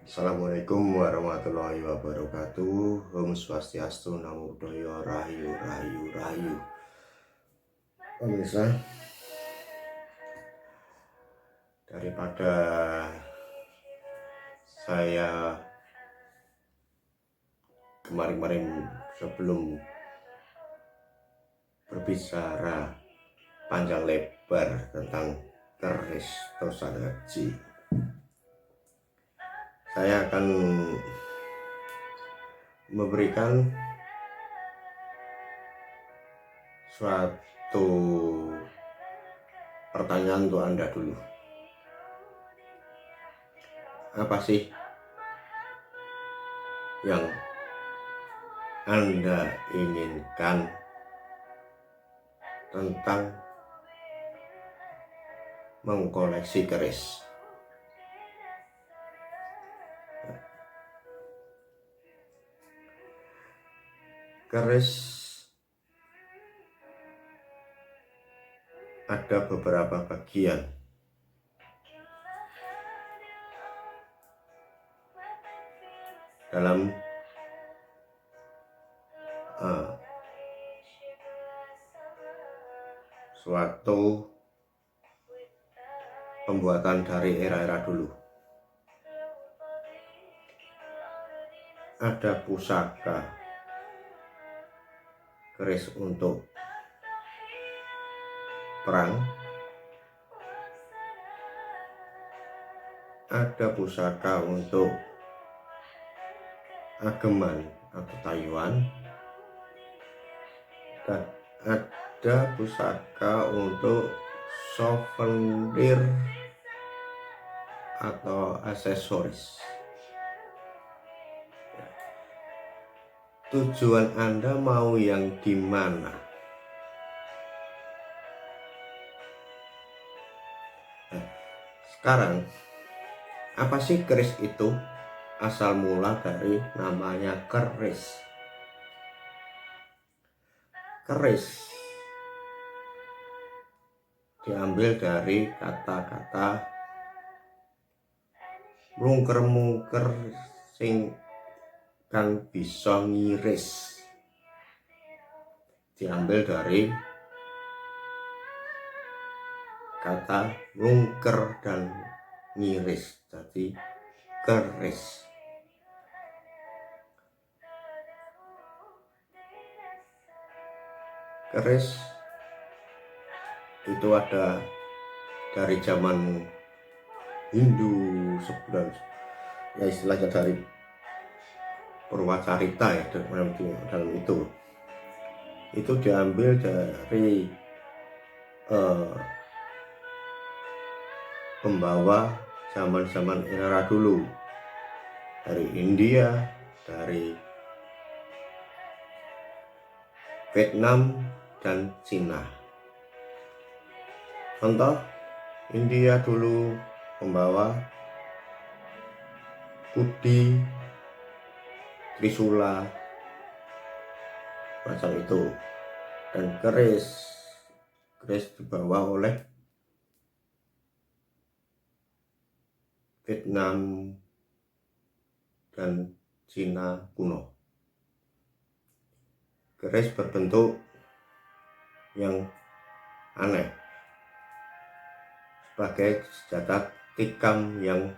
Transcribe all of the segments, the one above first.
Assalamualaikum warahmatullahi wabarakatuh. Om Swastiastu, Namo Buddhaya, Rahayu, Rahayu, Rahayu. Pemirsa, daripada saya kemarin-kemarin sebelum berbicara panjang lebar tentang keris dosa haji, saya akan memberikan suatu pertanyaan untuk Anda dulu. Apa sih yang Anda inginkan tentang mengkoleksi keris? Keris ada beberapa bagian. Dalam suatu pembuatan dari era-era dulu, ada pusaka keris untuk perang, ada pusaka untuk ageman atau Taiwan, dan ada pusaka untuk souvenir atau aksesoris. Tujuan Anda mau yang di mana? Sekarang, apa sih keris itu? Asal mula dari namanya keris. Keris diambil dari kata-kata mungker-mungker sing kang bisa ngiris. Diambil dari kata mungker dan ngiris, jadi keris. Keris itu ada dari zaman Hindu sebenarnya, ya istilahnya dari Purwacarita ya, dalam itu diambil dari pembawa zaman-zaman era dulu, dari India, dari Vietnam dan Cina. Contoh, India dulu membawa kudi, trisula, macam itu. Dan keris dibawa oleh Vietnam dan Cina kuno. Keris berbentuk yang aneh, sebagai senjata tikam yang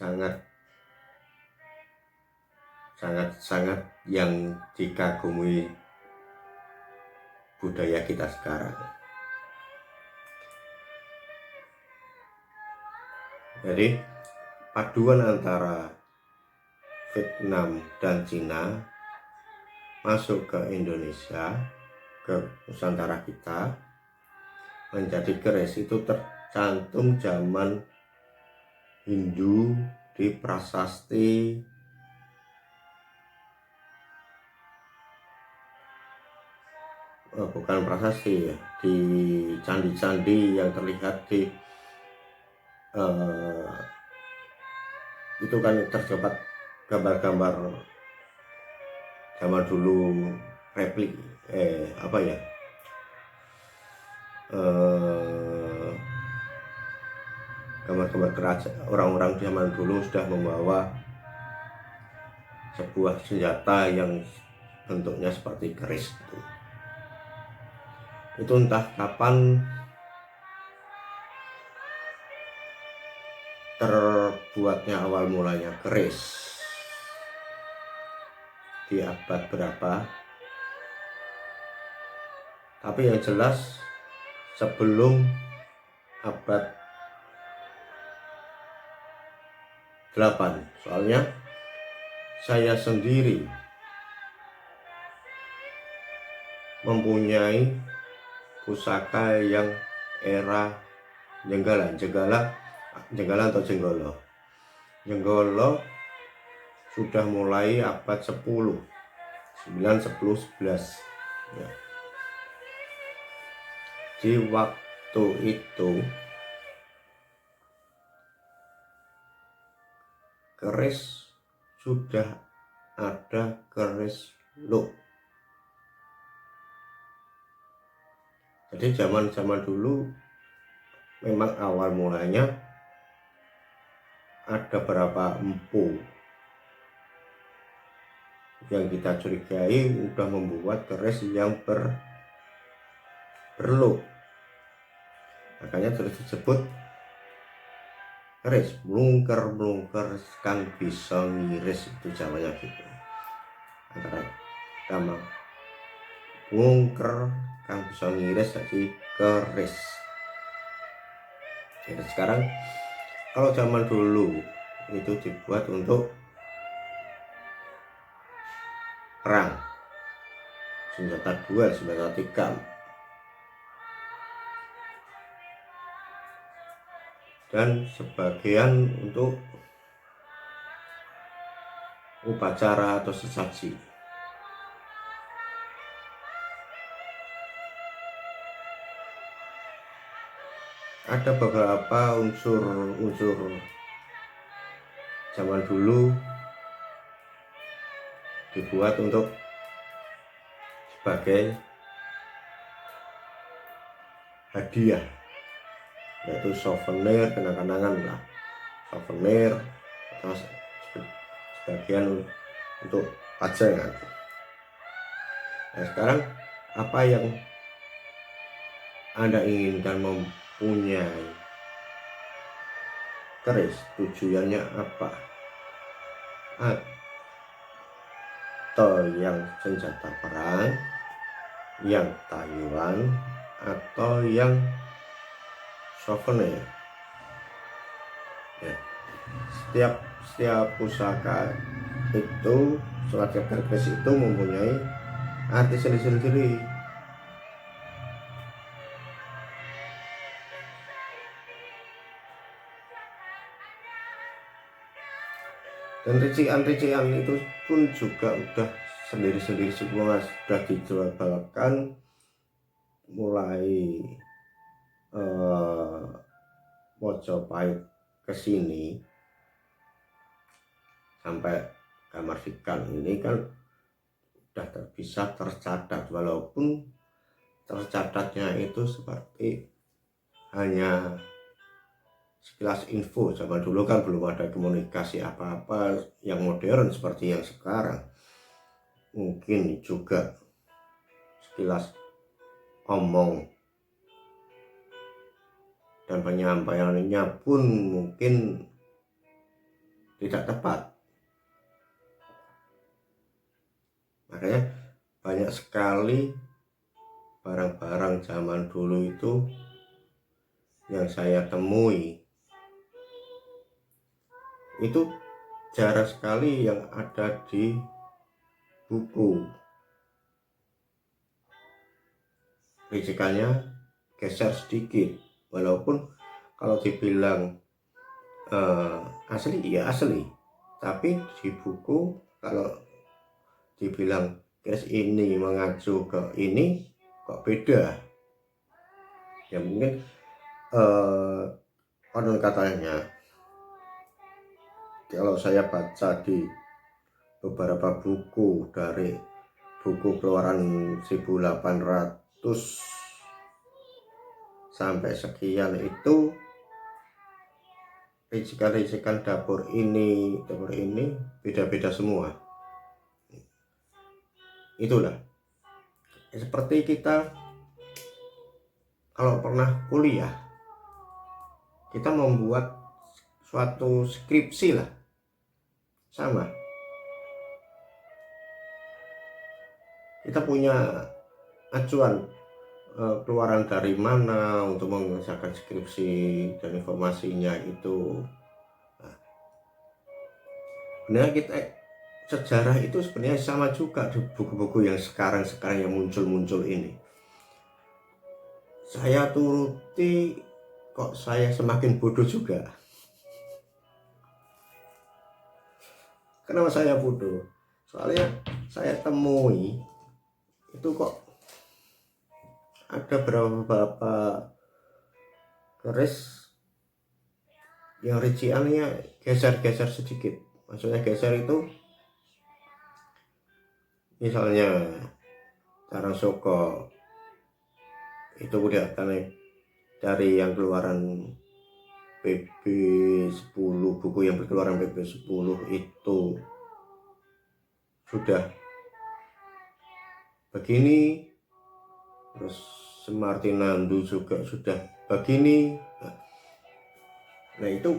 sangat yang dikagumi budaya kita sekarang. Jadi paduan antara Vietnam dan Cina masuk ke Indonesia, ke Nusantara kita, menjadi keris. Itu tercantum zaman Hindu di prasasti bukan prasasti ya, di candi-candi yang terlihat di itu kan terdapat gambar-gambar zaman dulu, replik gambar-gambar kerajaan orang-orang zaman dulu sudah membawa sebuah senjata yang bentuknya seperti keris gitu. Itu entah kapan terbuatnya awal mulanya keris, di abad berapa, tapi yang jelas sebelum abad 8. Soalnya saya sendiri mempunyai pusaka yang era Jenggala atau Jenggolo. Jenggolo sudah mulai abad 10, 9, 10, 11 ya. Di waktu itu keris sudah ada keris look. Jadi zaman dulu memang awal mulanya ada beberapa empu yang kita curigai udah membuat keris yang berlook. Makanya terus disebut keris melungker kan bisa ngiris, itu Jawanya gitu. Antara nama melungker kan bisa ngiris jadi keris. Jadi sekarang kalau zaman dulu itu dibuat untuk perang, senjata duel, senjata tikam, dan sebagian untuk upacara atau sesaji. Ada beberapa unsur zaman dulu dibuat untuk sebagai hadiah, yaitu souvenir, kenang-kenangan lah, souvenir atau sebagian untuk pajangan. Nah sekarang apa yang Anda inginkan mempunyai keris, tujuannya apa? Atau yang senjata perang, yang Taiwan, atau yang souvenir ya. Setiap pusaka itu, setiap keris itu mempunyai arti sendiri-sendiri. Dan rician-rician itu pun juga udah sendiri-sendiri semua, sudah dijual-belikan mulai Mojopahit ke sini sampai Kamardikan ini kan sudah bisa tercatat, walaupun tercatatnya itu seperti hanya sekilas info. Zaman dulu kan belum ada komunikasi apa-apa yang modern seperti yang sekarang. Mungkin juga sekilas omong dan penyampaiannya pun mungkin tidak tepat. Makanya banyak sekali barang-barang zaman dulu itu yang saya temui itu jarang sekali yang ada di buku. Ricikannya geser sedikit, walaupun kalau dibilang asli ya asli, tapi di buku kalau dibilang keris ini mengacu ke ini kok beda ya. Mungkin konon katanya kalau saya baca di beberapa buku, dari buku keluaran 1800 sampai sekian, itu ricikan-ricikan dapur ini beda-beda semua. Itulah seperti kita kalau pernah kuliah, kita membuat suatu skripsi lah, sama. Kita punya acuan keluaran dari mana untuk mengerjakan skripsi dan informasinya itu. Nah, sebenarnya kita sejarah itu sebenarnya sama juga di buku-buku yang sekarang yang muncul ini. Saya turuti, kok saya semakin bodoh juga. Kenapa saya bodoh? Soalnya saya temui itu kok ada beberapa keris yang rinciannya geser-geser sedikit. Maksudnya geser itu misalnya Karang Soko itu kelihatan dari yang keluaran PB10, buku yang berkeluaran PB10 itu sudah begini, terus Semartinandu juga sudah begini. Nah itu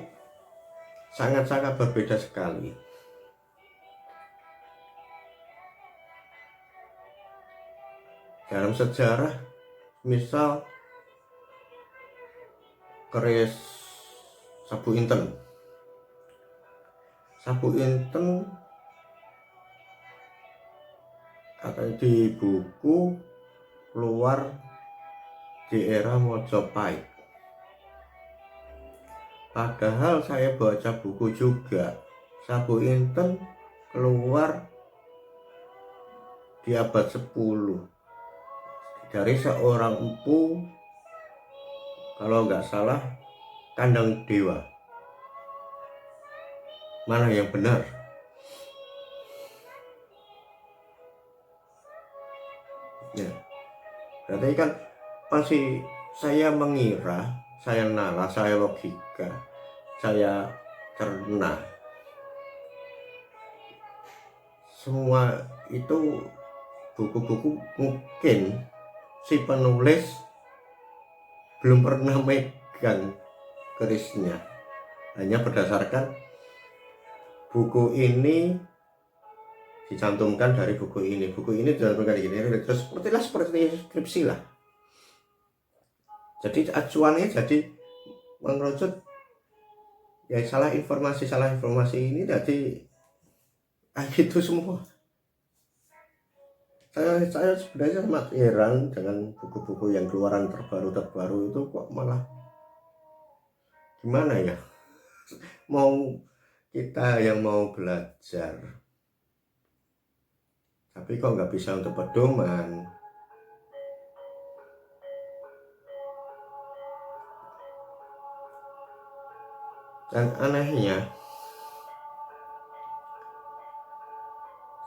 sangat-sangat berbeda sekali. Dalam sejarah, misal keris Sabu Inten akan di buku keluar di era Mojopahit. Padahal saya baca buku juga, Sabu Inten keluar di abad 10 dari seorang empu, kalau nggak salah Kandang Dewa. Mana yang benar? Ya, berarti kan pasti saya mengira, saya nalar, saya logika, saya cerna. Semua itu buku-buku mungkin si penulis belum pernah megang kerisnya, hanya berdasarkan buku ini dicantumkan dari buku ini dicantumkan di ini, terus seperti skripsi lah. Jadi acuannya jadi mengerucut ya salah informasi ini, jadi gitu semua. Saya sebenarnya sangat heran dengan buku-buku yang keluaran terbaru itu kok malah gimana ya, mau kita yang mau belajar tapi kok nggak bisa untuk pedoman. Dan anehnya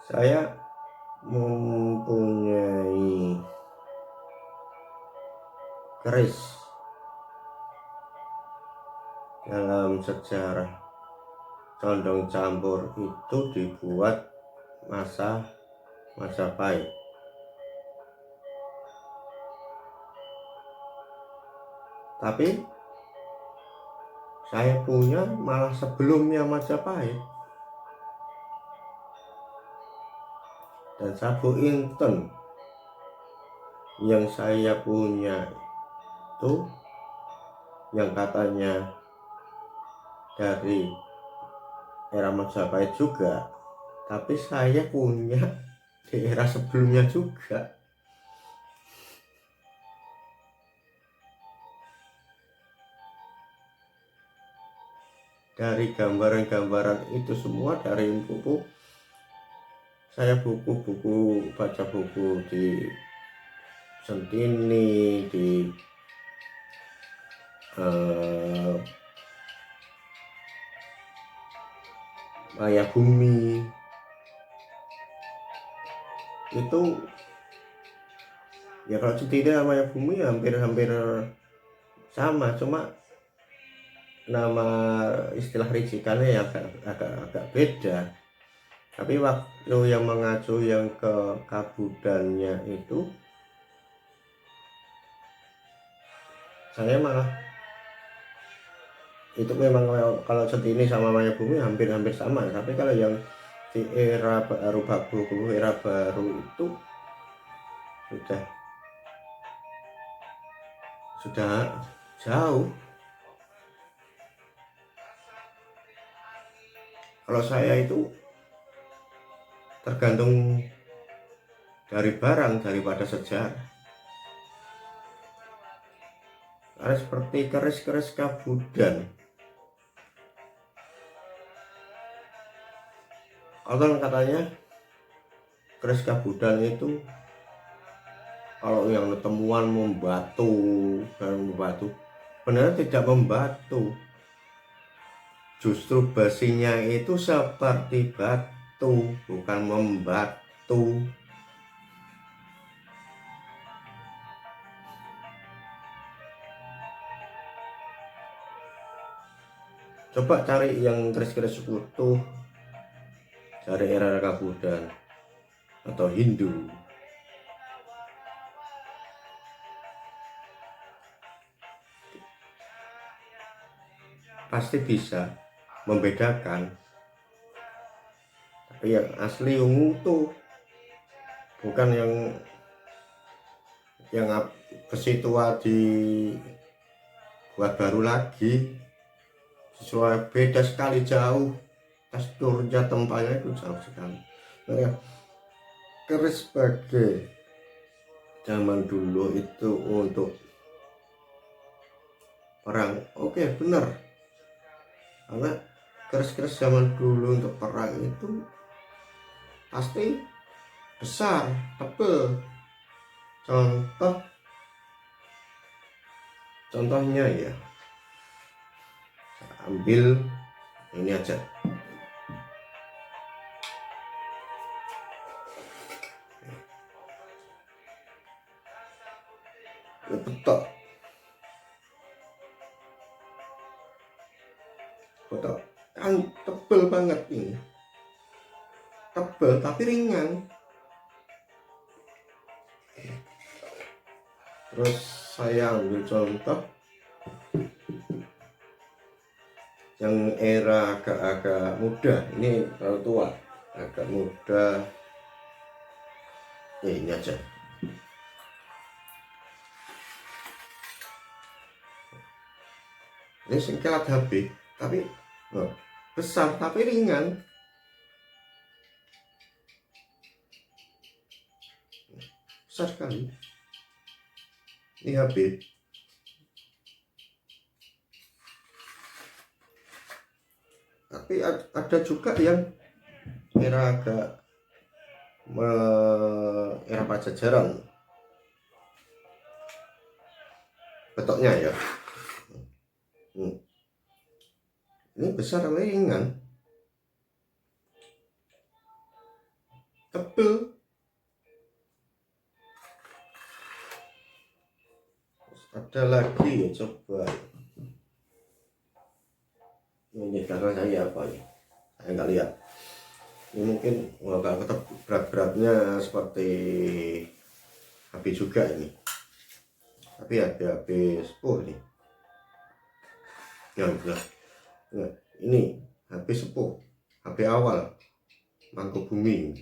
saya mempunyai keris dalam sejarah condong campur itu dibuat masa Majapahit. Tapi saya punya malah sebelumnya Majapahit. Dan Sabu Inten yang saya punya itu yang katanya dari era Majapahit juga, tapi saya punya di era sebelumnya juga. Dari gambaran-gambaran itu semua dari buku, saya baca buku di Sentini, di Maya Bumi itu ya, kalau Sentini sama Maya Bumi hampir sama, cuma nama istilah rijikannya ya agak beda. Tapi waktu yang mengacu yang ke kabudannya itu, saya malah itu memang kalau Centini sama Mayabumi hampir-hampir sama. Tapi kalau yang di era baru era baru itu sudah jauh. Kalau saya itu tergantung dari barang daripada sejarah. Karena seperti keris-keris kabudan, kalau katanya keris kabudan itu kalau yang temuan membatu dan membatu, benar tidak membatu, justru besinya itu seperti batu, bukan membatu. Coba cari yang keris-keris utuh dari era kabudan atau Hindu, pasti bisa membedakan. Tapi yang asli yang utuh, bukan yang besi tua dibuat baru lagi, sesuai, beda sekali, jauh teksturnya, tempatnya itu jauh sekali. Nah, keris sebagai zaman dulu itu untuk perang, oke, benar, karena keris-keris zaman dulu untuk perang itu pasti besar, tebal. Contohnya ya, ambil ini aja, betok kan tebel banget ini, tebel tapi ringan. Terus saya ambil contoh yang era agak muda, ini terlalu tua, agak muda ya, ini aja. Ini singkilat HP, tapi besar tapi ringan, besar sekali. Ini HP. Tapi ada juga yang era agak era Pajajaran, betoknya ya. Ini besar tapi ringan, tebel. Ada lagi ya, coba ini belakang saya apa ya, saya nggak lihat. Ini mungkin nggak berat-beratnya seperti HP juga ini, tapi ada HP sepuh nih. Nah, ini HP sepuh, HP awal Mangkubumi.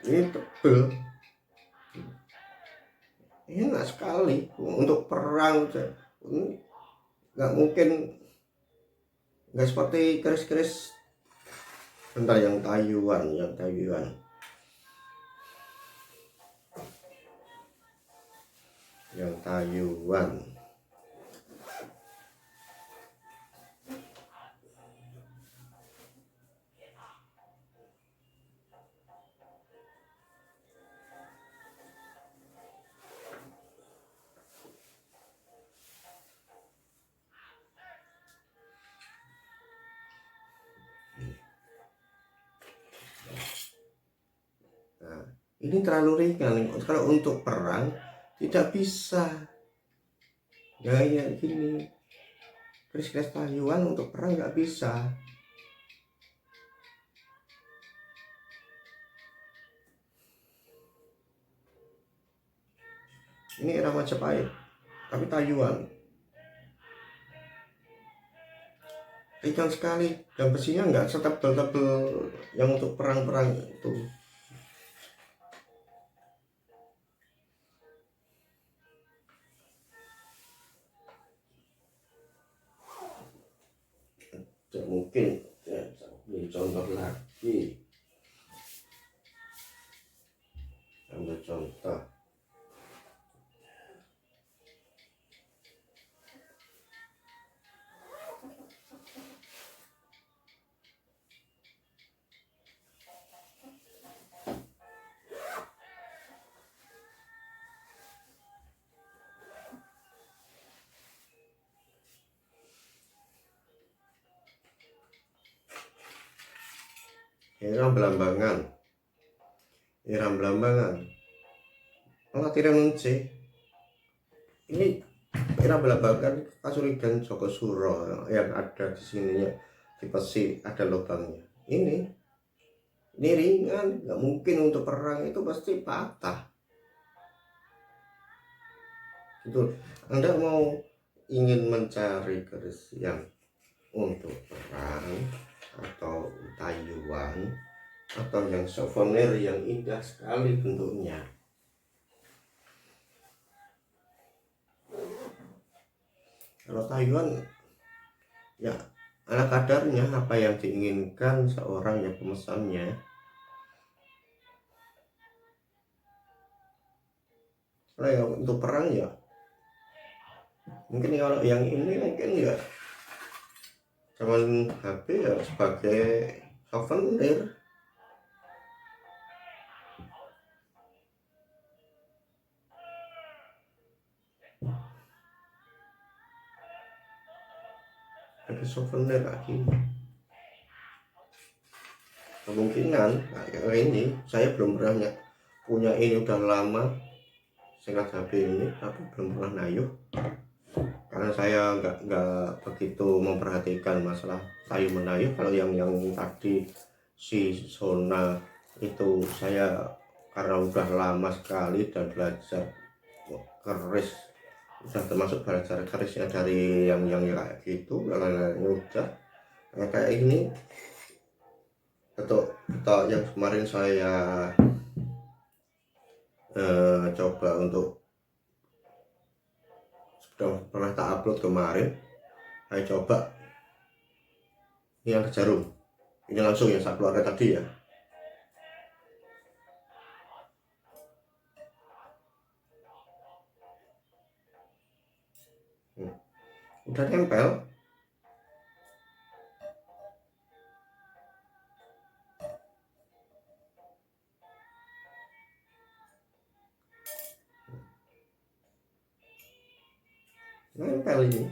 Ini tebel, enak sekali untuk perang. Nggak mungkin, nggak seperti keris-keris bentar yang Taiwan, yang Taiwan. Nah, ini terlalu ringan kalau untuk perang, tidak bisa gaya gini. Garis-garis tayuan untuk perang nggak bisa. Ini era Majapahit, tapi tayuan ringan sekali dan besinya nggak setebal-tebal yang untuk perang-perang itu. Ya, mungkin ya, ini contoh lagi, ambil contoh. Era Belambangan, Latiran C. Ini era Belambangan Kasurigan Joko Suro yang ada di sininya, di pesi ada lubangnya. Ini ringan, nggak mungkin untuk perang, itu pasti patah. Itu Anda mau ingin mencari garis yang untuk perang atau tayuan atau yang souvenir yang indah sekali bentuknya, kalau tayuan ya ala kadarnya apa yang diinginkan seorang yang pemesannya. Kalau yang untuk perang ya mungkin, kalau yang ini mungkin ya cuman HP ya sebagai souvenir. Ada souvenir lagi kemungkinan. Nah, yang ini saya belum pernah punya, ini udah lama singkat HP ini, tapi belum pernah nayuh karena saya nggak begitu memperhatikan masalah kayu menayuh. Kalau yang tadi si Sona itu saya karena udah lama sekali dan belajar keris, udah termasuk belajar kerisnya dari yang kayak gitu, lain-lainnya udah kayak ini. Atau yang kemarin saya coba untuk, sudah pernah tak upload kemarin, saya coba ini yang jarum, ini langsung yang saya keluarkan tadi ya. Udah nempel. Nempel ini.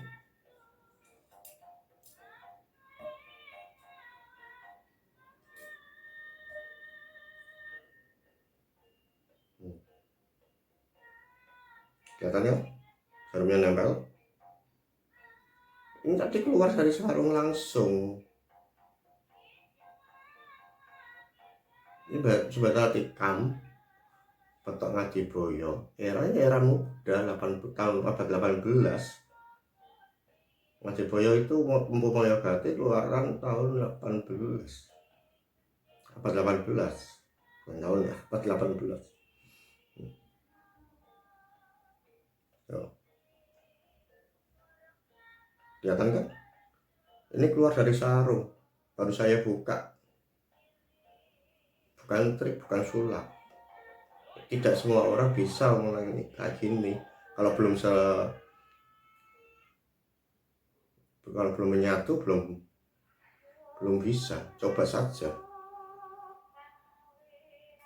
Kelihatannya jarumnya nempel. Ini tadi keluar dari sarung langsung. Ini sebentar tikam Petok Ngadiboyo, eranya era muda, 80 tahun abad 18. Ngadiboyo itu Empu Mayogati keluaran tahun 18, abad 18, bukan tahun ya, abad 18. Kelihatan kan? Ini keluar dari sarung, baru saya buka. Bukan trik, bukan sulap. Tidak semua orang bisa mulai kayak gini. Kalau belum menyatu, belum bisa. Coba saja.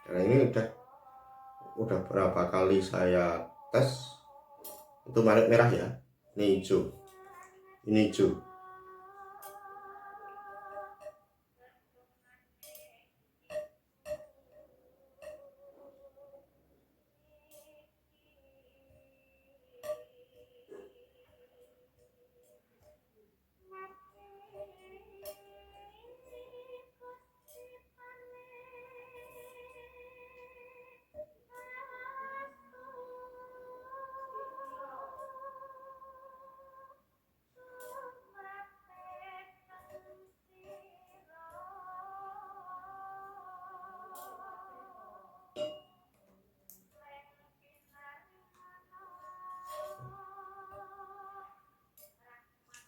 Karena ini udah berapa kali saya tes. Itu merah ya. Ini hijau. Ini hijau.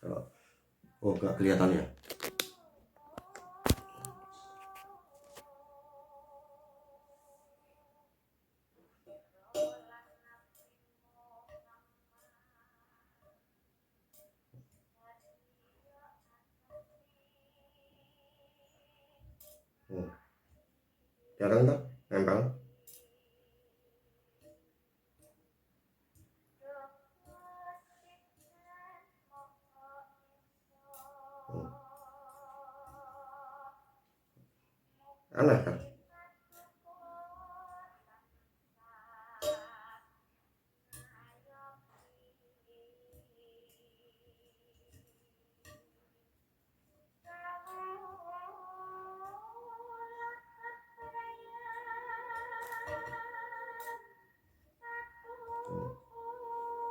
Kalau oh nggak kelihatan ya. Jarang tak nempel. Aneh kan.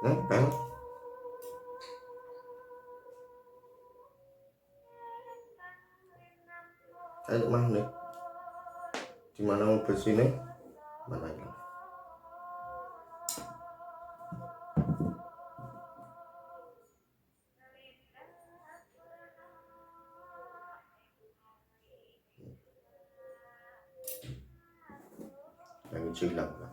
Nempel. Kayak magnet. Dimana mau bersini mana hilang. Yang hijau hilang kan.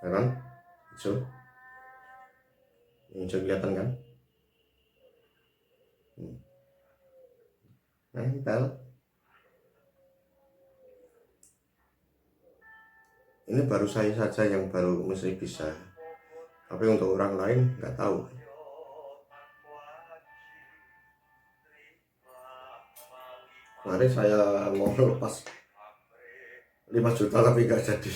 Ya kan hijau, yang hijau kelihatan kan. Nempel. Ini baru saya saja yang baru mesti bisa, tapi untuk orang lain nggak tahu. Kemarin saya mau lepas 5 juta tapi nggak jadi.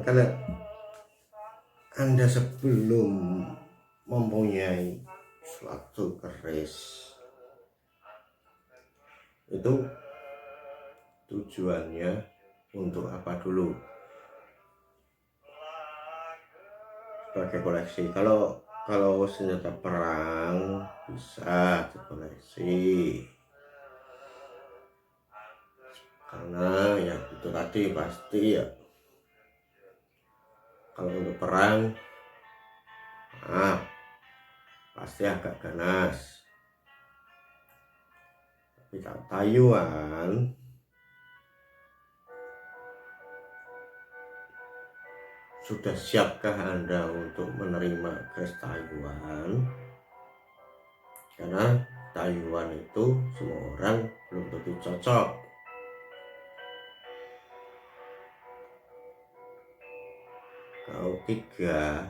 Karena Anda sebelum mempunyai suatu keris itu tujuannya untuk apa dulu? Sebagai koleksi. Kalau senjata perang bisa dikoleksi, karena ya itu tadi pasti ya, kalau untuk perang pasti agak ganas. Tapi kalau Taiwan sudah siapkah Anda untuk menerima keris Taiwan? Karena Taiwan itu semua orang belum tentu cocok. Kalau tiga,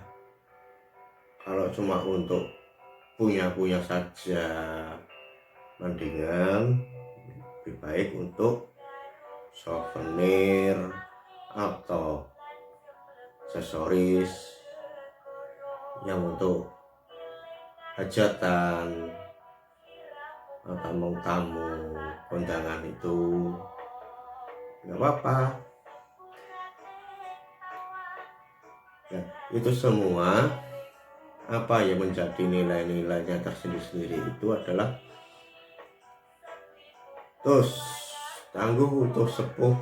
kalau cuma untuk punya saja, mendingan lebih baik untuk souvenir atau aksesoris yang untuk hajatan atau tamu kondangan itu nggak apa-apa ya. Itu semua apa yang menjadi nilai-nilainya tersendiri itu adalah terus tangguh untuk sepuh.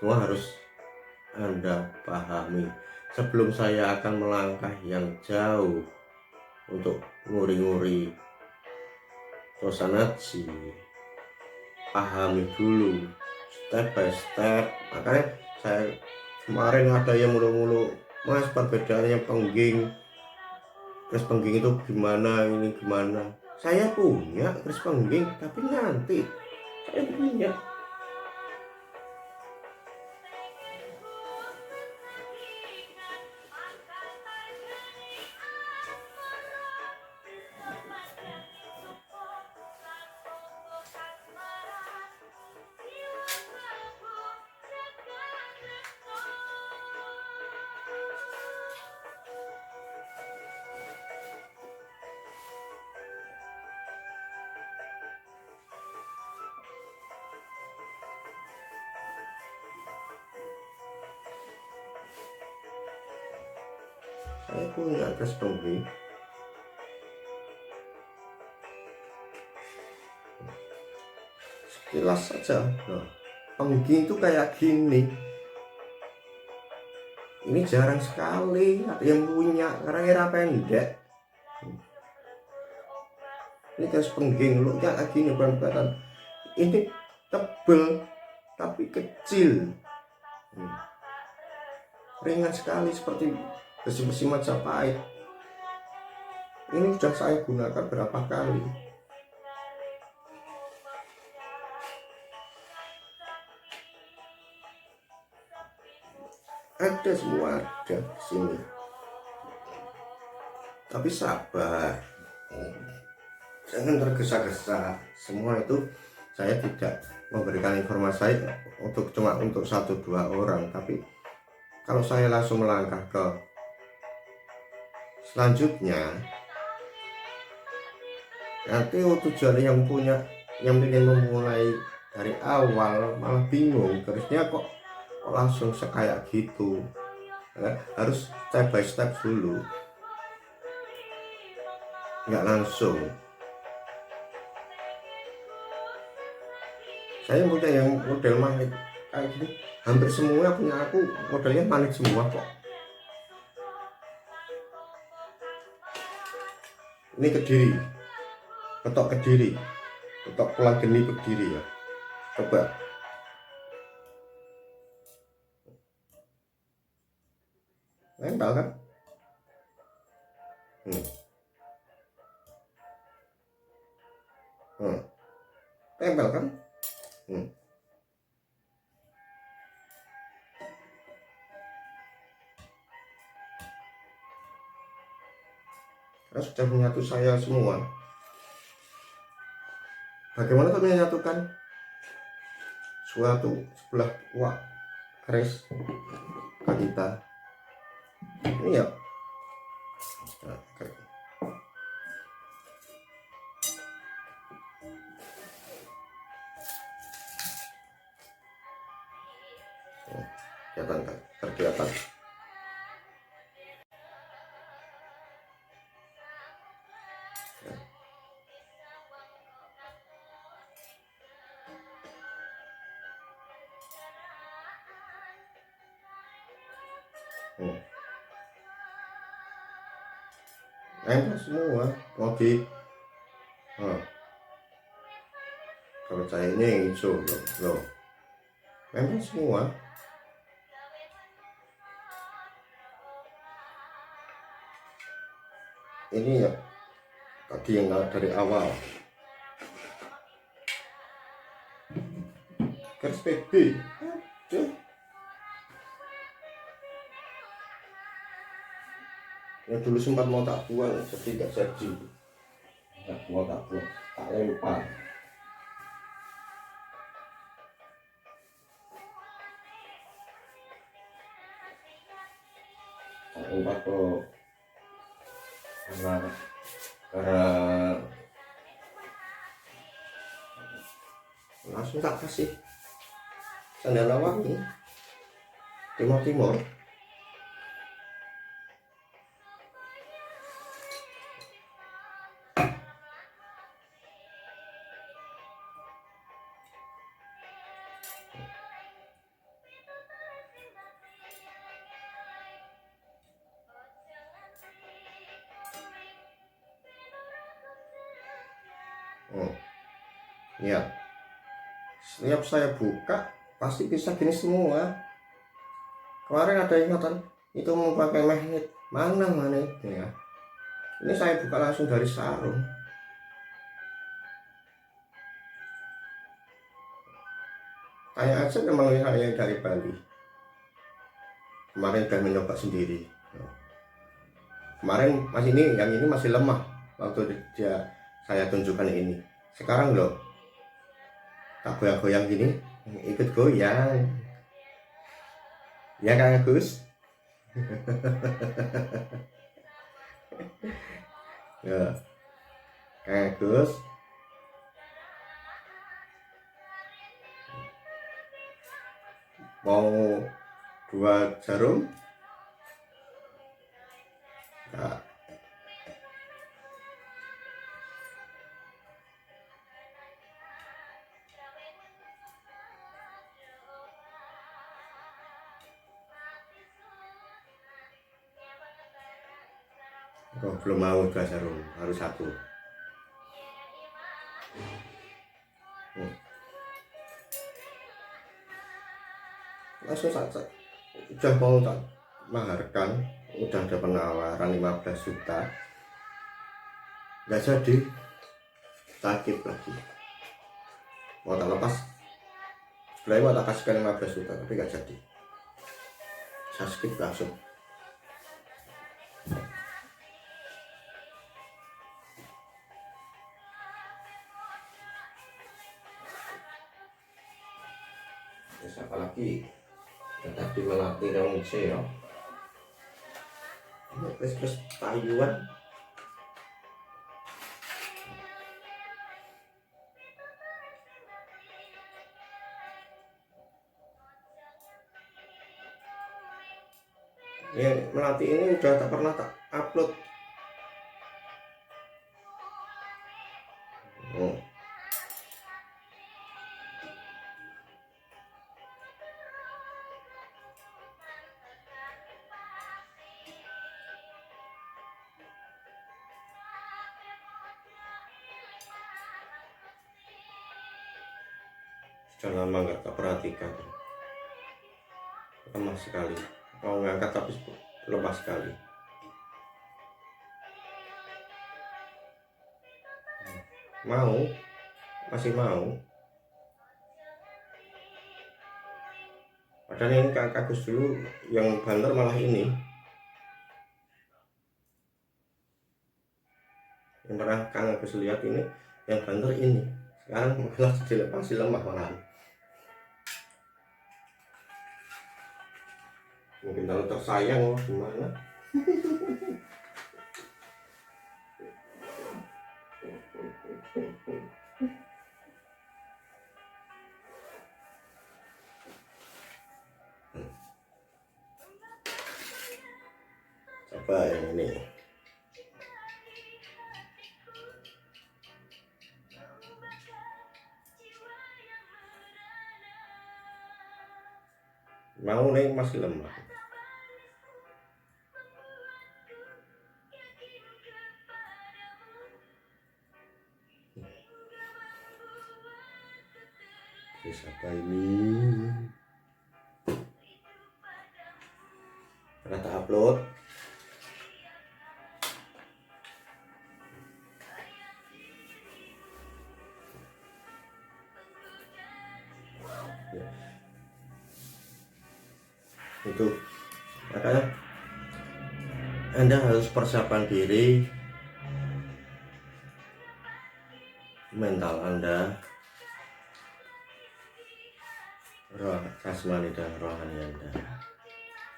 Semua harus Anda pahami. Sebelum saya akan melangkah yang jauh untuk nguri-nguri Tosanaji, pahami dulu step by step. Makanya saya kemarin ada yang mulu-mulu, Mas, perbedaannya pengging, keris pengging itu gimana, ini gimana. Saya punya keris pengging, tapi nanti saya punya. Saya punya gas pengging. Sekilas saja. Nah, pengging itu kayak gini. Ini jarang sekali ada yang punya karena era pendek. Ini gas pengging looknya kayak gini, bukan. Ini tebel tapi kecil. Ringan sekali seperti besi-besi Majapahit. Ini sudah saya gunakan berapa kali. Ada semua ada di sini. Tapi sabar, jangan tergesa-gesa. Semua itu saya tidak memberikan informasi cuma untuk 1-2 orang, tapi kalau saya langsung melangkah ke selanjutnya, nanti tujuan yang ingin memulai dari awal malah bingung, terusnya kok langsung kayak gitu. Harus step by step dulu, nggak langsung. Saya punya yang model magnet kayak gini, hampir semua punya aku modelnya magnet semua kok. Ini Kediri, ketok Kediri, ketok Pulang Geni Kediri ya. Coba. Nempel kan? Tempel kan? Karena sudah menyatu saya semua. Bagaimana untuk menyatukan suatu sebelah keris ke kita? Ini ya. Kelihatan kan? Terkelihatan. Nempel semua. Oke. Kalau cahayanya yang hijau loh. Nempel semua. Ini ya tadi yang dari awal. Garis PB. Yang dulu sempat mau tak buang, tapi tidak jadi. Tak buang, tak lempar. Tak lempar kok. Karena langsung tak kasih sandal wangi timur. Ya, setiap saya buka pasti bisa gini semua. Kemarin ada ingatan itu mau pakai magnet, mana magnetnya? Ini saya buka langsung dari sarung. Kayak aja memang saya dari Bali. Kemarin udah mencoba sendiri. Kemarin masih yang ini masih lemah waktu saya tunjukkan ini. Sekarang loh, tak goyang-goyang gini, ikut goyang. Ya Kang Agus. Ya, Kang Agus. Mau 2 jarum? Oh, belum mau 2 jarum, harus 1. Langsung saja udah mau tak maharkan, udah ada penawaran 15 juta, nggak jadi, sakit lagi. Mau tak lepas, sebenarnya mau tak kasihkan 15 juta tapi nggak jadi, saya skip langsung. Terus apalagi ya, tadi melatih yang ya terus tayuan ya, melatih ini udah tak pernah tak upload. Oh. Sudah lama nggak tak perhatikan, lemah sekali, mau ngangkat tapi lemah sekali. Mau, masih mau. Padahal ini Kak Agus dulu yang banter malah ini. Yang pernah Kak Agus lihat ini, yang banter ini. Sekarang malah masih lemah malahan. Mungkin kalau tersayang gimana? Coba yang ini. Mau nih masih lemah. Siapa ini? Pernah tak upload? Ya. Itu makanya Anda harus persiapkan diri, mental Anda, roh jasmani dan rohani Anda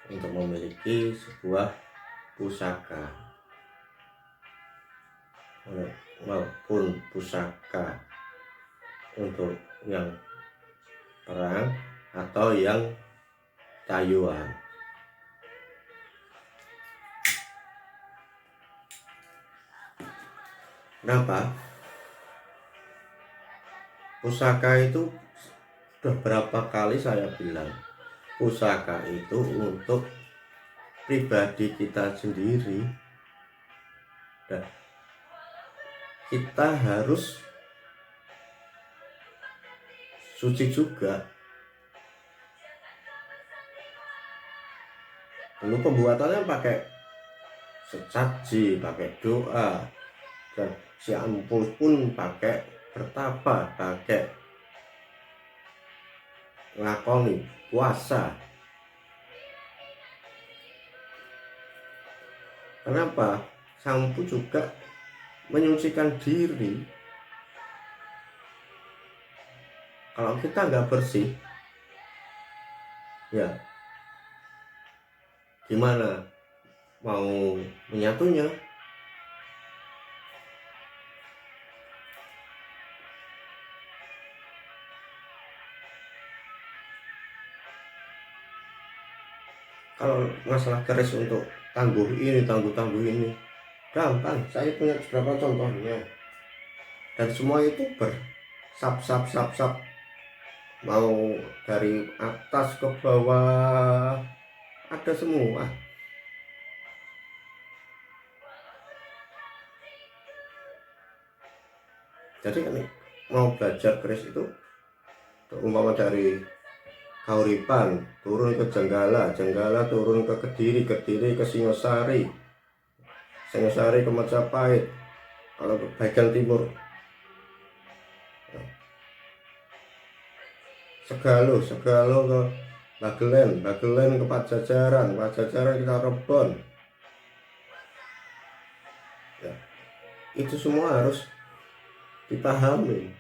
untuk memiliki sebuah pusaka maupun pusaka untuk yang perang atau yang tayuan. Kenapa? Pusaka itu sudah berapa kali saya bilang, pusaka itu untuk pribadi kita sendiri dan kita harus suci juga. Dulu pembuatannya pakai sesaji, pakai doa, dan si ampun pun pakai bertapa, pakai ngakoni puasa. Kenapa? Sampu juga menyucikan diri. Kalau kita nggak bersih, ya gimana mau menyatunya? Kalau masalah keris untuk tangguh ini, tangguh ini, gampang. Saya punya beberapa contohnya. Dan semua itu sap, mau dari atas ke bawah ada semua. Jadi kan mau belajar keris itu umpama dari Kauripan turun ke Jenggala, Jenggala turun ke Kediri, Kediri ke Singosari, Singosari ke Majapahit. Kalau ke bagian timur Segalo, Segalo ke Bagelen, Bagelen ke Pajajaran, Pajajaran ke Cirebon. Ya, itu semua harus dipahami.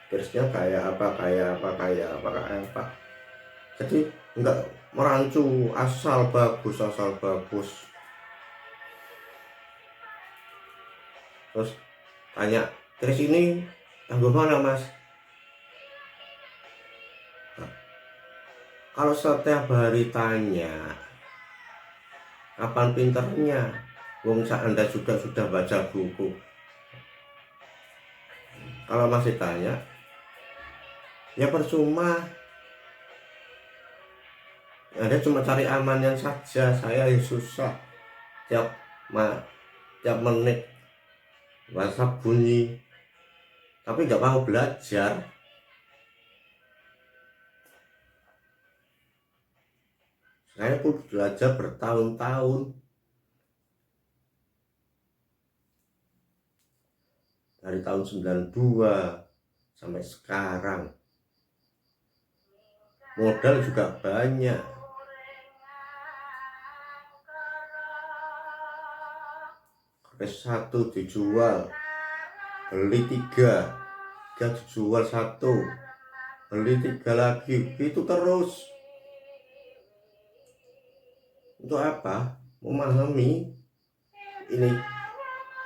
Kerisnya kayak apa, kayak apa, kayak apa, kayak apa. Jadi enggak merancu asal bagus, asal bagus. Terus tanya, keris ini tangguh mana mas? Nah, kalau setiap hari tanya, kapan pinternya? Wong Anda juga sudah baca buku. Kalau masih tanya, ya percuma. Anda cuma cari amannya saja. Saya yang susah. Tiap tiap menit WhatsApp bunyi, tapi nggak mau belajar. Saya pun belajar bertahun-tahun. Dari tahun 92 sampai sekarang. Modal juga banyak. Keris satu dijual, beli tiga dijual satu, beli tiga lagi, itu terus. Untuk apa? Memahami ini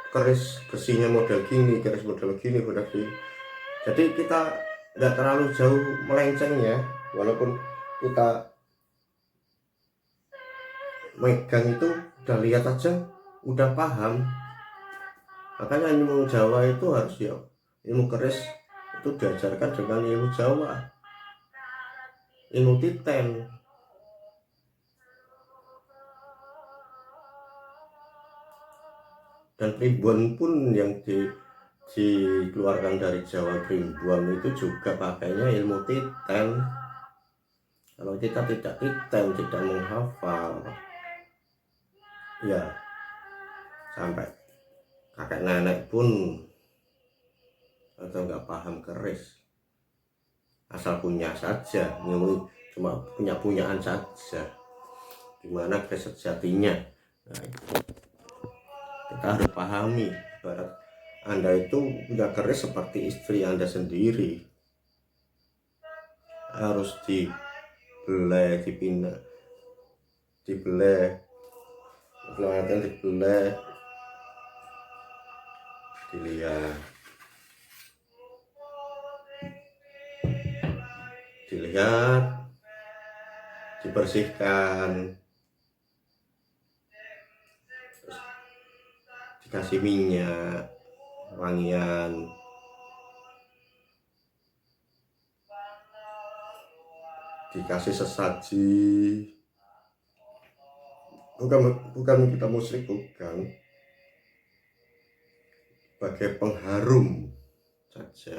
keris besinya model gini, keris model gini, model gini. Jadi kita nggak terlalu jauh melenceng ya, walaupun kita megang itu udah lihat aja, udah paham. Makanya ilmu Jawa itu harus ya, ilmu keris itu diajarkan dengan ilmu Jawa, ilmu titen. Dan primbon pun yang dikeluarkan dari Jawa primbon itu juga pakainya ilmu titen. Kalau kita tidak titen, tidak menghafal, ya sampai kakek nenek pun atau nggak paham keris, asal punya saja, cuma punyaan saja. Gimana keris sejatinya? Nah, kita harus pahami. Ibarat Anda itu punya keris seperti istri Anda sendiri, harus dibelai, dipindah, dibelai, dibelai, dilihat, dibersihkan, terus dikasih minyak wangian, dikasih sesaji. Bukan kita musrik, bukan, sebagai pengharum saja.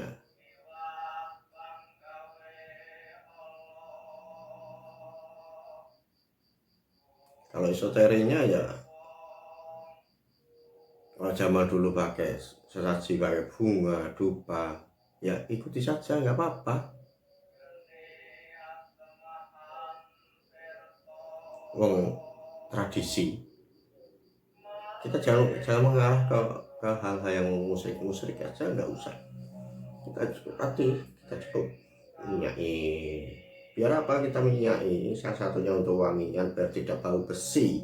Kalau esoterinya ya, kalau zaman dulu pakai sesaji, pakai bunga, dupa, ya ikuti saja, nggak apa-apa. Wong tradisi, kita jangan mengarah ke hal-hal yang musrik aja, nggak usah. Kita cukup minyaki. Biar apa kita minyaki? Salah satunya untuk wangian biar tidak bau besi.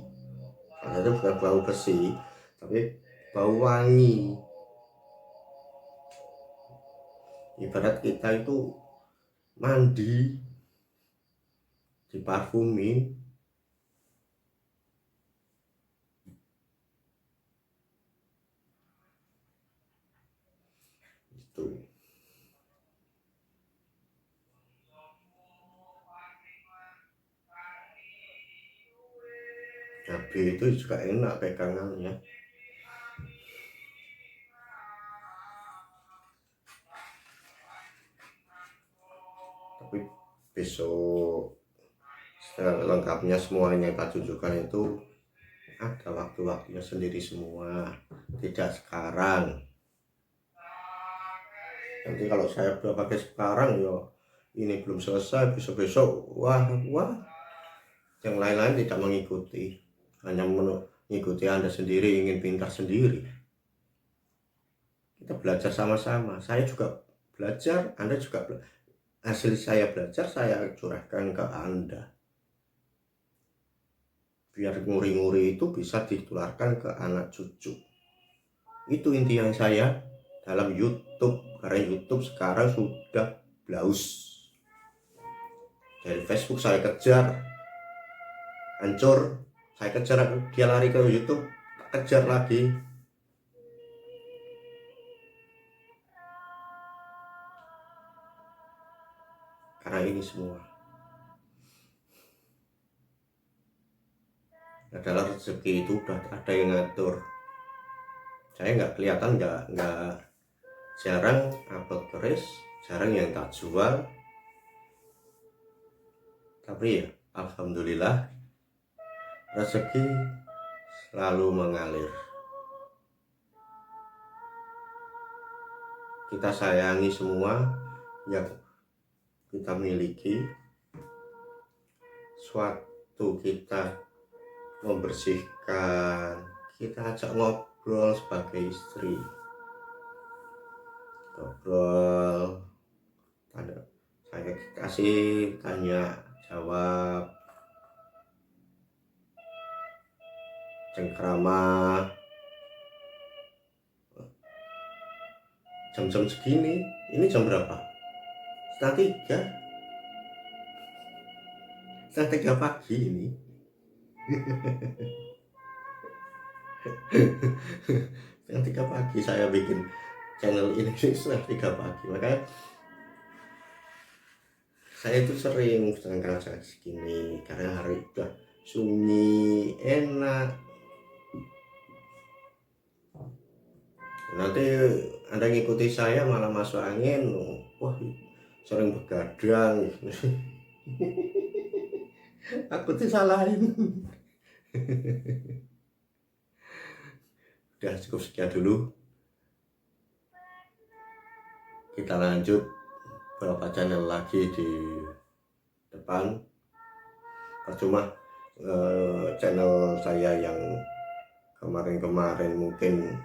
Itu bukan bau besi, tapi bau wangi. Ibarat kita itu mandi, diparfumi, itu. Cabai itu juga enak pegangannya. Tapi besok lengkapnya semuanya kita tunjukkan itu ada waktu-waktunya sendiri semua, tidak sekarang. Nanti kalau saya udah pakai sekarang ya ini belum selesai, besok-besok wah yang lain-lain tidak mengikuti, hanya mengikuti Anda sendiri, ingin pintar sendiri. Kita belajar sama-sama, saya juga belajar, Anda juga hasil saya belajar saya curahkan ke Anda, biar nguri-nguri itu bisa ditularkan ke anak cucu. Itu intinya saya dalam YouTube, karena YouTube sekarang sudah blaus. Dari Facebook saya kejar, hancur, saya kejar, dia lari ke YouTube, tak kejar lagi. Karena ini semua adalah rezeki, itu udah ada yang ngatur. Saya nggak kelihatan, nggak jarang upload keris, jarang yang tak jual. Tapi ya alhamdulillah rezeki selalu mengalir. Kita sayangi semua yang kita miliki. Suatu kita membersihkan, kita ajak ngobrol sebagai istri, ngobrol, saya kasih tanya jawab, cengkrama. Jam-jam segini, ini jam berapa? Setengah tiga pagi ini. Setengah tiga pagi saya bikin channel ini, setengah tiga pagi. Makanya saya itu sering sedangkan saya segini, karena hari udah sunyi, enak. Nanti Anda ngikuti saya malah masuk angin, wah sering begadang. Aku disalahin. Udah cukup sekian dulu, kita lanjut beberapa channel lagi di depan. Percuma channel saya yang kemarin-kemarin mungkin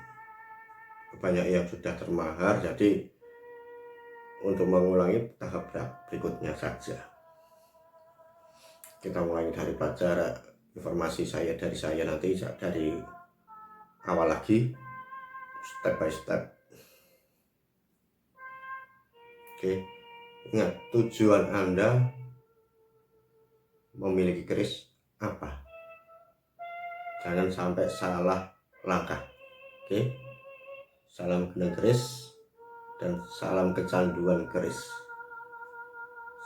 banyak yang sudah termahar, jadi untuk mengulangi tahap berikutnya saja. Kita mulai dari belajar informasi saya dari saya, nanti dari awal lagi, step by step. Oke, ingat tujuan Anda memiliki keris apa? Jangan sampai salah langkah. Oke, salam genang keris dan salam kecanduan keris.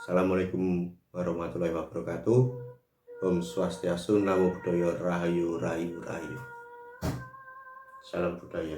Assalamualaikum warahmatullahi wabarakatuh. Om Swastiastu, Namo Buddhaya, Rahayu Rahayu Rahayu. Salam budaya.